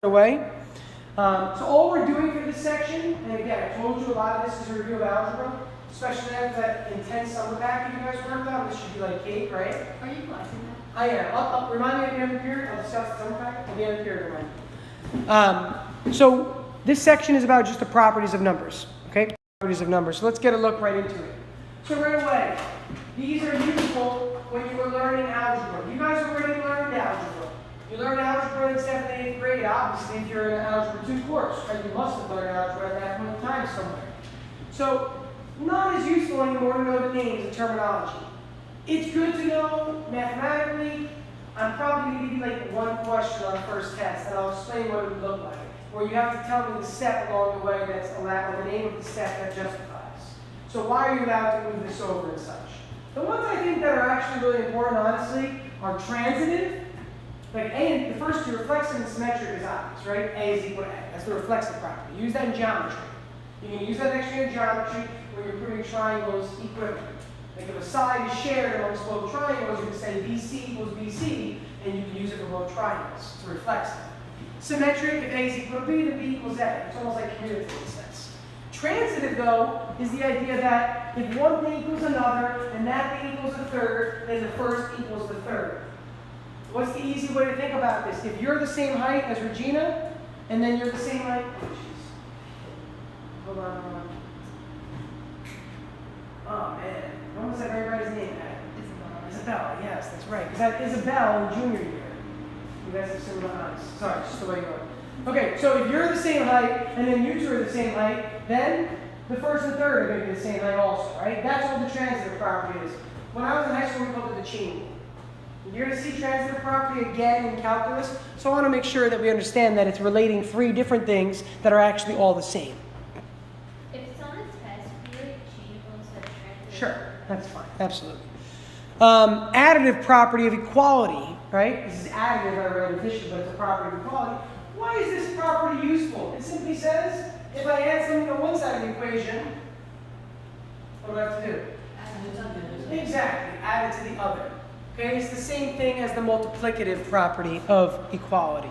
away. So all we're doing for this section, and again, I told you a lot of this is a review of algebra, especially after that intense summer pack you guys worked on. This should be like cake, right? Are you collecting that? I am. I'll remind me at the end of the period. I'll discuss the summer pack at the end of the period. Remind. So this section is about just the properties of numbers. Okay, properties of numbers. So let's get a look right into it. So right away, these are useful when you were learning algebra. You guys already learned algebra. You learned algebra in 7th and 8th grade, obviously, if you're in an Algebra 2 course. Right? You must have learned algebra at that point in time somewhere. So, not as useful anymore to know the names and terminology. It's good to know mathematically. I'm probably going to give you like one question on the first test, and I'll explain what it would look like. Where you have to tell me the step along the way that's allowed, or the name of the step that justifies. So why are you allowed to move this over and such? The ones I think that are actually really important, honestly, are transitive. Like A, the first two, reflexive and symmetric is obvious, right? A is equal to A. That's the reflexive property. Use that in geometry. You can use that next year in geometry where you're proving triangles equivalent. Like if a side is shared amongst both triangles, you can say BC equals BC, and you can use it for both triangles. It's reflexive. Symmetric, if A is equal to B, then B equals A. It's almost like commutative in a sense. Transitive, though, is the idea that if one thing equals another, and that thing equals a third, then the first equals the third. What's the easy way to think about this? If you're the same height as Regina, and then you're the same height... Oh, jeez. Hold on. Oh, man. When was that everybody's name at? Isabella, yes, that's right. Because that Isabel in junior year. You guys have similar eyes. Sorry, just the way you are. Okay, so if you're the same height, and then you two are the same height, then the first and third are going to be the same height also, right? That's what the transitive property is. When I was in high school, we called it the chain rule. You're going to see transitive property again in calculus, so I want to make sure that we understand that it's relating three different things that are actually all the same. If it's on a test, can you chain rule instead of transitive? Sure, that's fine, absolutely. Additive property of equality, right? This is additive, I read addition, but it's a property of equality. Why is this property useful? It simply says, if I add something to one side of the equation, what do I have to do? Add it to the other. Exactly, add it to the other. Okay, it's the same thing as the multiplicative property of equality.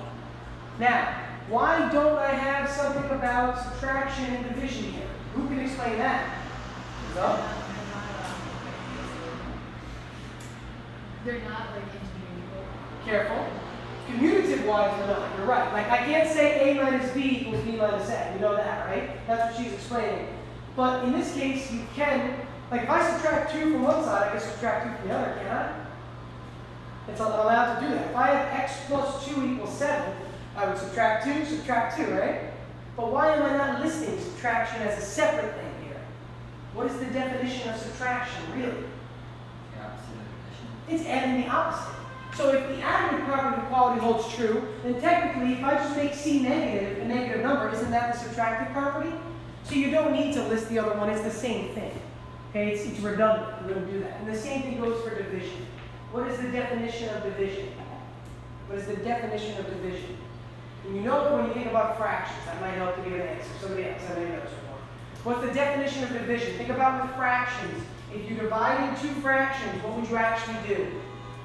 Now, why don't I have something about subtraction and division here? Who can explain that? No? They're not like interchangeable. Careful. Commutative-wise, they're not. You're right. Like, I can't say A minus B equals B minus A. You know that, right? That's what she's explaining. But in this case, you can, like, if I subtract 2 from one side, I can subtract 2 from the other, can't I? It's allowed to do that. If I have x plus 2 equals 7, I would subtract 2, right? But why am I not listing subtraction as a separate thing here? What is the definition of subtraction, really? The opposite of addition. It's adding the opposite. So if the additive property of equality holds true, then technically, if I just make C negative, a negative number, isn't that the subtractive property? So you don't need to list the other one. It's the same thing. Okay, it's redundant. We're going to do that. And the same thing goes for division. What is the definition of division? What is the definition of division? And you know that when you think about fractions, that might help to give an answer. Somebody else, I know you know some more. What's the definition of division? Think about with fractions. If you divided two fractions, what would you actually do?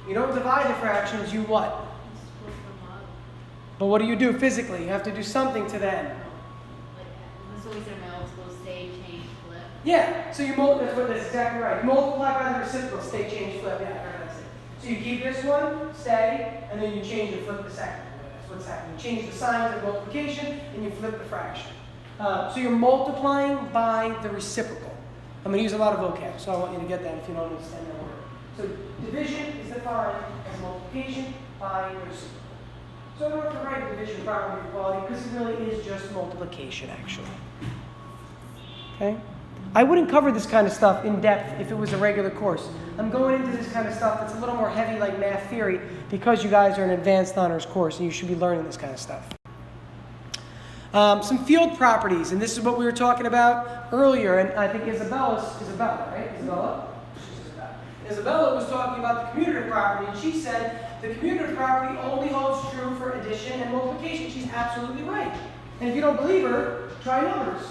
You don't divide the fractions, you what? Split them up. But what do you do physically? You have to do something to them. Like, this always their multiple, stay, change, flip. Yeah, so you that's exactly right. You multiply by the reciprocal, stay, change, flip. Yeah, that's it. So you keep this one, stay, and then you change and flip the second one. That's what's happening. You change the signs of multiplication, and you flip the fraction. So you're multiplying by the reciprocal. I'm going to use a lot of vocab, so I want you to get that if you don't understand that word. So division is defined as multiplication by the reciprocal. So I don't have to write division property of equality because it really is just multiplication, actually. Okay? I wouldn't cover this kind of stuff in depth if it was a regular course. I'm going into this kind of stuff that's a little more heavy like math theory because you guys are an advanced honors course and you should be learning this kind of stuff. Some field properties, and this is what we were talking about earlier, and I think Isabella, right? Isabella was talking about the commutative property, and she said the commutative property only holds true for addition and multiplication. She's absolutely right. And if you don't believe her, try numbers.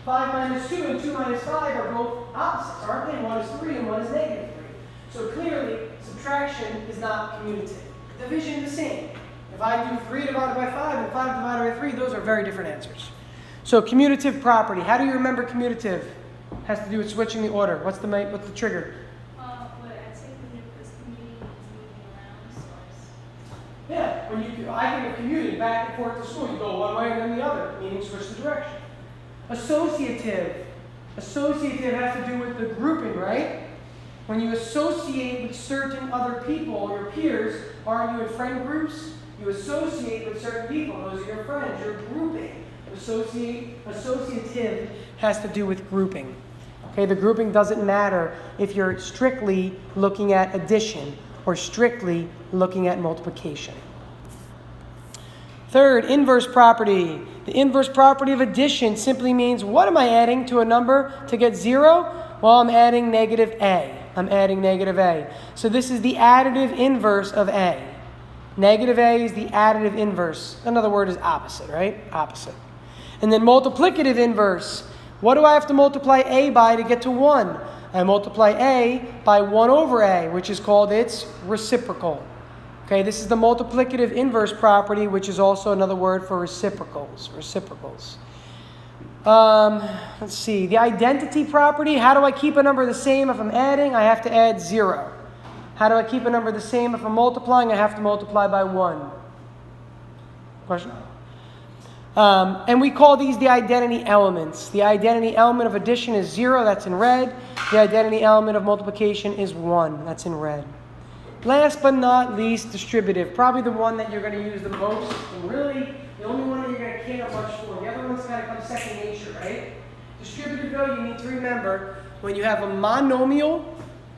5 minus 2 and 2 minus 5 are both opposites, aren't they? One is 3 and one is negative 3. So clearly, subtraction is not commutative. Division is the same. If I do 3 divided by 5 and 5 divided very different answers. So commutative property. How do you remember commutative? Has to do with switching the order. What's the trigger? What I'd say because commuting is moving around, so it's Yeah, when I think of commuting back and forth to school, you go one way and then the other, meaning switch the direction. Associative. Associative has to do with the grouping, right? When you associate with certain other people, your peers, aren't you in friend groups? You associate with certain people. Those are your friends. You're grouping. Associative has to do with grouping. Okay, the grouping doesn't matter if you're strictly looking at addition or strictly looking at multiplication. Third, inverse property. The inverse property of addition simply means, what am I adding to a number to get 0? Well, I'm adding negative a. I'm adding negative a. So this is the additive inverse of a. Negative a is the additive inverse. Another word is opposite, right? Opposite. And then multiplicative inverse. What do I have to multiply a by to get to 1? I multiply a by 1 over a, which is called its reciprocal. Okay, this is the multiplicative inverse property, which is also another word for reciprocals. Let's see. The identity property. How do I keep a number the same if I'm adding? I have to add 0. How do I keep a number the same if I'm multiplying? I have to multiply by 1. Question? And we call these the identity elements. The identity element of addition is 0, that's in red. The identity element of multiplication is 1, that's in red. Last but not least, distributive. Probably the one that you're going to use the most, and really the only one that you're going to care much for. The other one's kind of comes second nature, right? Distributive, though, you need to remember when you have a monomial.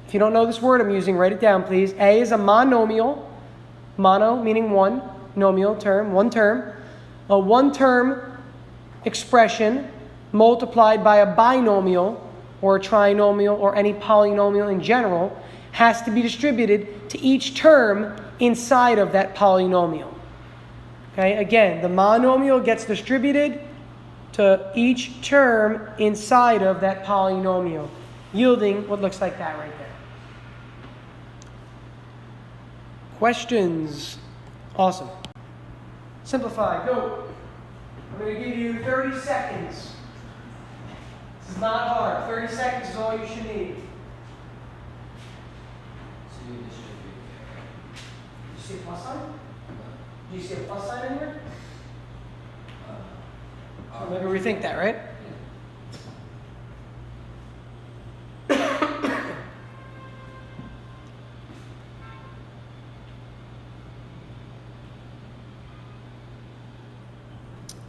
If you don't know this word I'm using, write it down, please. A is a monomial. Mono meaning one. Nomial term, one term. A one-term expression multiplied by a binomial or a trinomial or any polynomial in general has to be distributed to each term inside of that polynomial. Okay, again, the monomial gets distributed to each term inside of that polynomial, yielding what looks like that right there. Questions? Awesome. Simplify, go. I'm going to give you 30 seconds. This is not hard. 30 seconds is all you should need. So you distribute. Did you see a plus sign? Did you see a plus sign anywhere? Maybe rethink that, right?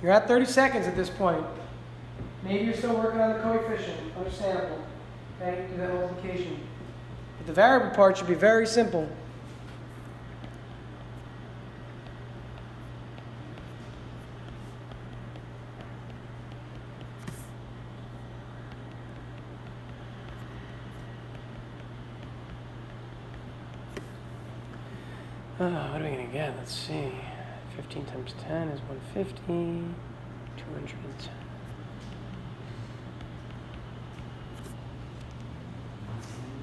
You're at 30 seconds at this point. Maybe you're still working on the coefficient. Understandable. Okay, do that multiplication. But the variable part should be very simple. What are we going to get? Let's see. 15 times 10 is 150. 210.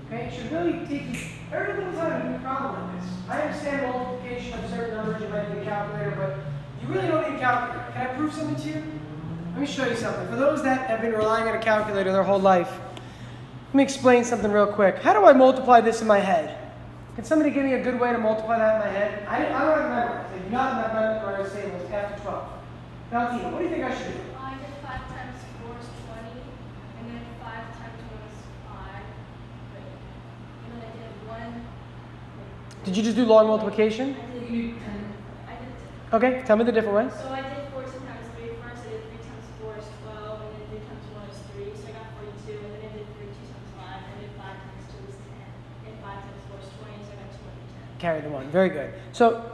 Okay, it should really take you very little time to do a problem like this. I understand multiplication of certain numbers, you might need a calculator, but you really don't need a calculator. Can I prove something to you? Let me show you something. For those that have been relying on a calculator their whole life, let me explain something real quick. How do I multiply this in my head? Can somebody give me a good way to multiply that in my head? I don't remember. I do not remember what I was saying was after 12. Valentina, what do you think I should do? I did 5 times 4 is 20, and then 5 times 1 is 5. But, and then I did 1. Did you just do long multiplication? I did 10. I did 10. Okay, tell me the different way. So I did 14 times 3 first. I did 3 times 4 is 12, and then 3 times 1 is 3. So I got 42, and then I did 3 times 5, and then 5 times 2 is 10, and 5 times 4 is 20, so I got 210. Carry the one. Very good. So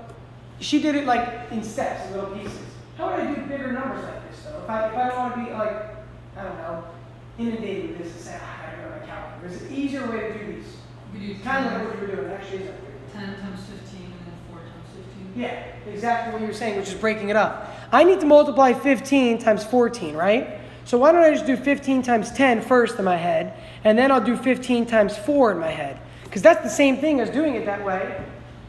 she did it like in steps, in little pieces. How would I do bigger numbers like this though? If I don't want to be like, I don't know, inundated with this and say, I gotta go to my calculator. There's an easier way to do these. You do Kind of like what you were doing. It actually is like 10 times 15 and then 4 times 15. yeah, exactly what you were saying, which is breaking it up. I need to multiply 15 times 14, right? So why don't I just do 15 times 10 first in my head, and then I'll do 15 times 4 in my head. Because that's the same thing as doing it that way.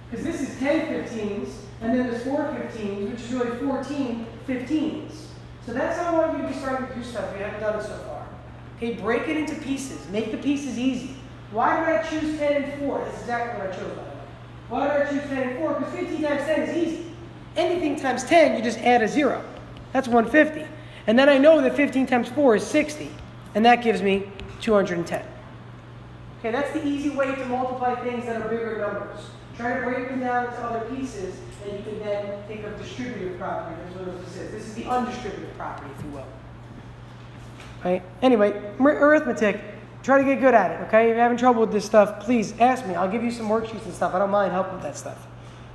Because this is 10 15s, and then there's 4 15s, which is really 14 15s. So that's how I want you to be starting to do stuff if you haven't done it so far. Okay, break it into pieces. Make the pieces easy. Why did I choose 10 and 4? That's exactly what I chose, by the way. Why did I choose 10 and 4? Because 15 times 10 is easy. Anything times 10, you just add a 0. That's 150. And then I know that 15 times 4 is 60. And that gives me 210. Okay, that's the easy way to multiply things that are bigger numbers. Try to break them down into other pieces, and you can then think of distributive property. That's what this is. This is the undistributive property, if you will. Right? Anyway, arithmetic. Try to get good at it, okay? If you're having trouble with this stuff, please ask me. I'll give you some worksheets and stuff. I don't mind helping with that stuff.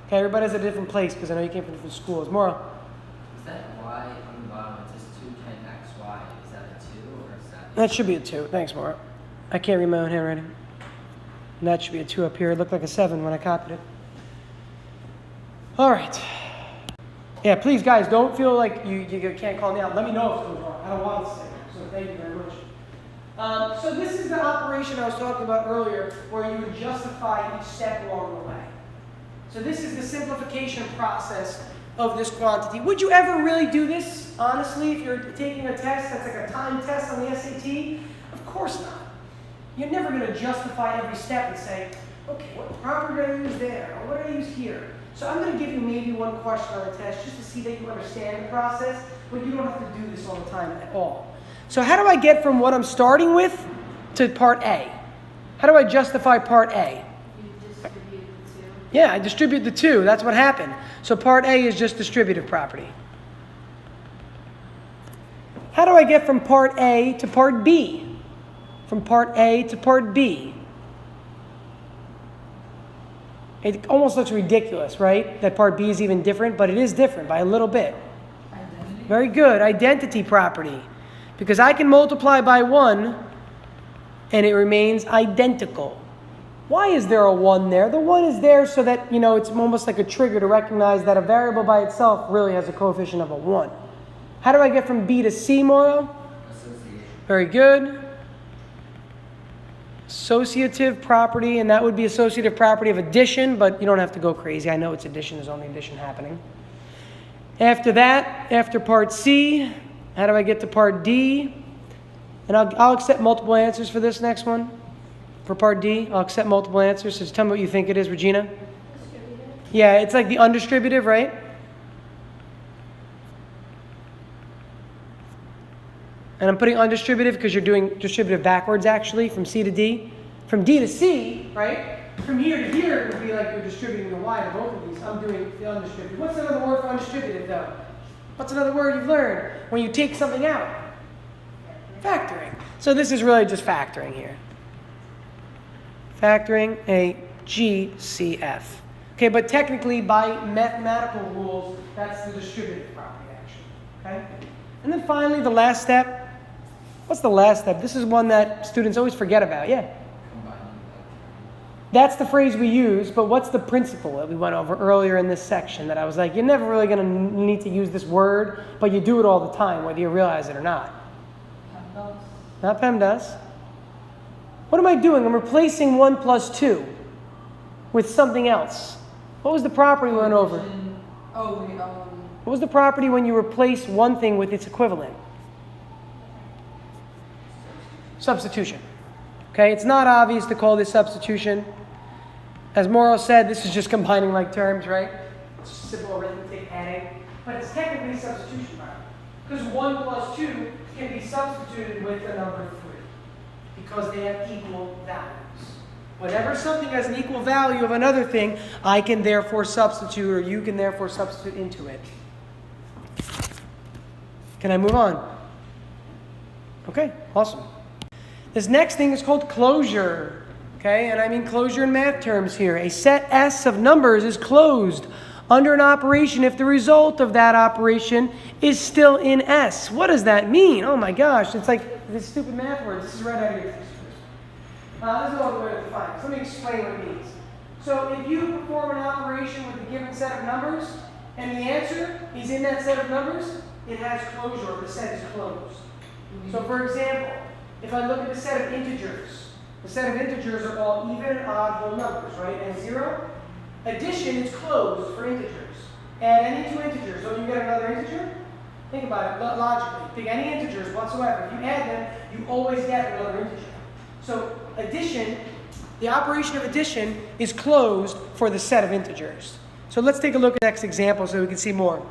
Okay, everybody's at a different place because I know you came from different schools. Moral. Is that y on the bottom? It says 210xy. Is that a 2 or is that? That should be a 2. Thanks, Maura. I can't read my own handwriting. And that should be a 2 up here. It looked like a 7 when I copied it. All right. Yeah, please, guys, don't feel like you can't call me out. Let me know if something's wrong. I don't want to say it. So thank you very much. So this is the operation I was talking about earlier where you would justify each step along the way. So this is the simplification process of this quantity. Would you ever really do this, honestly, if you're taking a test that's like a time test on the SAT? Of course not. You're never going to justify every step and say, okay, what property did I use there? Or what did I use here? So I'm going to give you maybe one question on the test just to see that you understand the process, but you don't have to do this all the time at all. So how do I get from what I'm starting with to part A? How do I justify part A? You distribute the 2. Yeah, I distribute the 2. That's what happened. So part A is just distributive property. How do I get from part A to part B? From part A to part B? It almost looks ridiculous, right? That part B is even different, but it is different by a little bit. Identity. Very good. Identity property. Because I can multiply by 1 and it remains identical. Why is there a 1 there? The 1 is there so that, it's almost like a trigger to recognize that a variable by itself really has a coefficient of a 1. How do I get from B to C, Mauro? Association. Very good. Associative property, and that would be associative property of addition, but you don't have to go crazy. I know it's addition, there's only addition happening. After that, after part C, how do I get to part D? And I'll accept multiple answers for this next one. For part D, I'll accept multiple answers. So just tell me what you think it is, Regina. Distributive. Yeah, it's like the undistributive, right? And I'm putting undistributive because you're doing distributive backwards, actually, from C to D. From D to C, right? From here to here, it would be like you're distributing the Y to both of these. I'm doing the undistributive. What's another word for undistributive, though? What's another word you've learned when you take something out? Factoring. So this is really just factoring here. Factoring a GCF. Okay, but technically by mathematical rules, that's the distributive property, actually. Okay? And then finally, the last step. What's the last step? This is one that students always forget about. Yeah. Combining That's the phrase we use, but what's the principle that we went over earlier in this section that I was like, you're never really going to need to use this word, but you do it all the time, whether you realize it or not. PEMDAS. Not PEMDAS. What am I doing? I'm replacing 1 plus 2 with something else. What was the property we went over? What was the property when you replace one thing with its equivalent? Substitution. Okay, it's not obvious to call this substitution. As Mauro said, this is just combining like terms, right? It's simple arithmetic adding. But it's technically substitution, right? Because 1 plus 2 can be substituted with the number 3. Because they have equal values. Whenever something has an equal value of another thing, I can therefore substitute, or you can therefore substitute into it. Can I move on? Okay, awesome. This next thing is called closure. Okay, and I mean closure in math terms here. A set S of numbers is closed under an operation if the result of that operation is still in S. What does that mean? Oh my gosh, it's like this stupid math words. This is right out of your textbooks. This is all the way to define it. So let me explain what it means. So if you perform an operation with a given set of numbers, and the answer is in that set of numbers, it has closure, or the set is closed. So for example, if I look at the set of integers, the set of integers are all even and odd whole numbers, right? And 0. Addition is closed for integers. Add any two integers. Don't you get another integer? Think about it logically. Pick any integers whatsoever. If you add them, you always get another integer. So addition, the operation of addition is closed for the set of integers. So let's take a look at the next example so we can see more.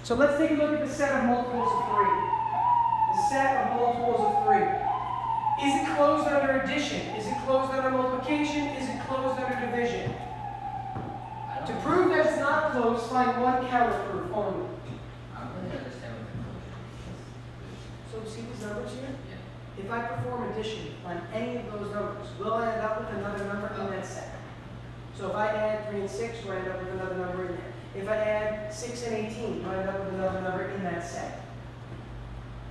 So let's take a look at the set of multiples of 3. The set of multiples of 3. Is it closed under addition? Is it closed under multiplication? Is it closed under division? To prove that it's not closed, find one counterproof only. I don't really understand what the closure is. So see these numbers here? Yeah. If I perform addition on any of those numbers, we'll end up with another number in that set. So if I add 3 and 6, we'll end up with another number in there. If I add 6 and 18, we'll end up with another number in that set.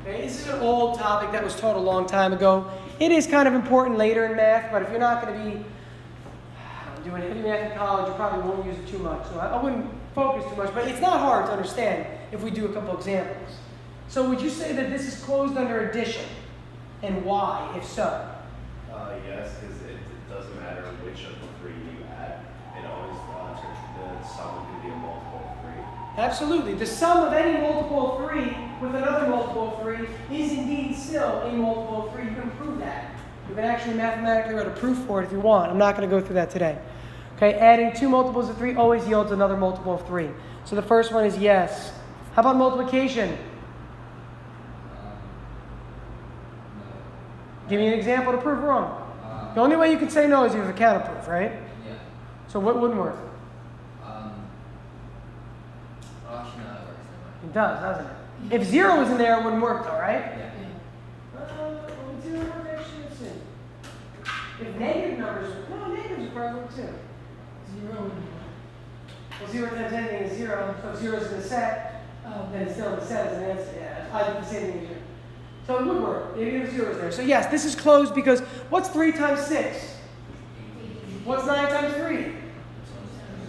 Okay, this is an old topic that was taught a long time ago. It is kind of important later in math, but if you're not going to be doing heavy math in college, you probably won't use it too much. So I wouldn't focus too much, but it's not hard to understand if we do a couple examples. So would you say that this is closed under addition? And why, if so? Yes, because it doesn't matter which of the 3 you add. It always, the sum can be a multiple of 3. Absolutely. The sum of any multiple of 3 with another multiple of 3 is indeed still a multiple of 3. You can prove that. You can actually mathematically write a proof for it if you want. I'm not going to go through that today. Okay, adding 2 multiples of 3 always yields another multiple of 3. So the first one is yes. How about multiplication? No. Give me an example to prove wrong. The Um, only way you can say no is if you have a counterproof, right? yeah. So what wouldn't work? Well, actually, no, that works that way. It does, doesn't it? If 0 was in there, it wouldn't work though, right? Yeah. Well, 0 would actually let's see. If negative numbers, no, negatives would probably work too. 0. Well, 0 times anything is 0, so if 0 is in the set, then it's still in the set as an answer. Yeah, I did the same thing as you. So it would work, even if 0 is there. So yes, this is closed because what's 3 times 6? What's 9 times 3?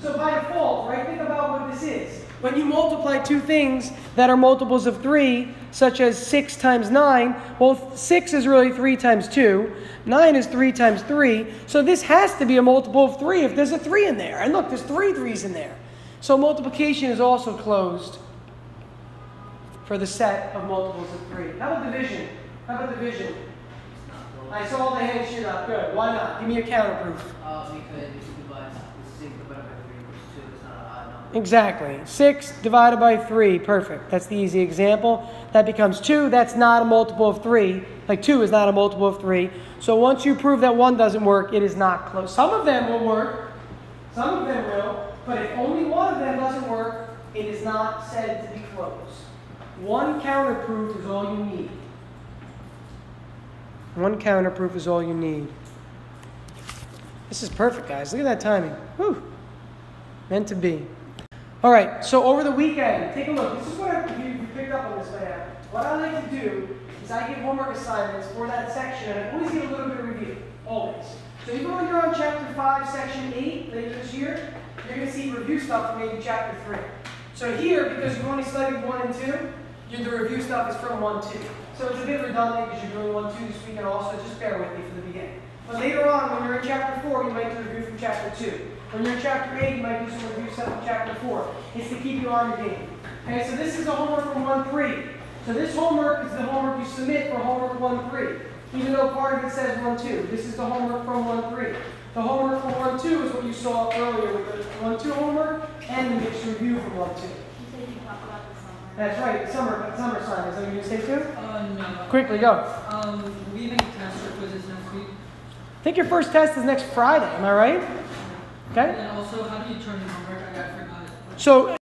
So by default, right, think about what this is. When you multiply two things that are multiples of 3, such as 6 times 9, well, 6 is really 3 times 2. 9 is 3 times 3. So this has to be a multiple of 3 if there's a 3 in there. And look, there's 3 3's in there. So multiplication is also closed for the set of multiples of 3. How about division? How about division? I saw all the hands shoot up. Good. Why not? Give me a counterproof. Because if you divide 6 divided by 3 equals 2, it's not an odd number. Exactly. 6 divided by 3. Perfect. That's the easy example. That becomes 2. That's not a multiple of 3. Like 2 is not a multiple of 3. So once you prove that 1 doesn't work, it is not close. Some of them will work. Some of them will. But if only one of them doesn't work, it is not said to be closed. One counterproof is all you need. One counterproof is all you need. This is perfect, guys. Look at that timing. Whew. Meant to be. All right, so over the weekend, take a look. This is what you picked up on this layout. What I like to do is I give homework assignments for that section, and I always get a little bit of review. Always. So even when you're on chapter 5, section 8 later this year, you're going to see review stuff from maybe chapter 3. So here, because you've only studied 1 and 2, the review stuff is from 1, 2. So it's a bit redundant because you're doing 1, 2 this week, and also just bear with me for the beginning. But later on, when you're in chapter 4, you might do a review from chapter 2. When you're in chapter 8, you might do some review stuff from chapter 4. It's to keep you on your game. Okay, so this is the homework from 1-3. So this homework is the homework you submit for homework 1-3. Even though part of it says 1-2. This is the homework from 1-3. The homework from 1-2 is what you saw earlier with the 1-2 homework and the mixed review from 1-2. You said you talk about the summer. That's right, summer assignment. Is that what you say too? No. Quickly, go. We make tests or quizzes next week. I think your first test is next Friday. Am I right? Okay. And also, how do you turn in homework? I forgot it. So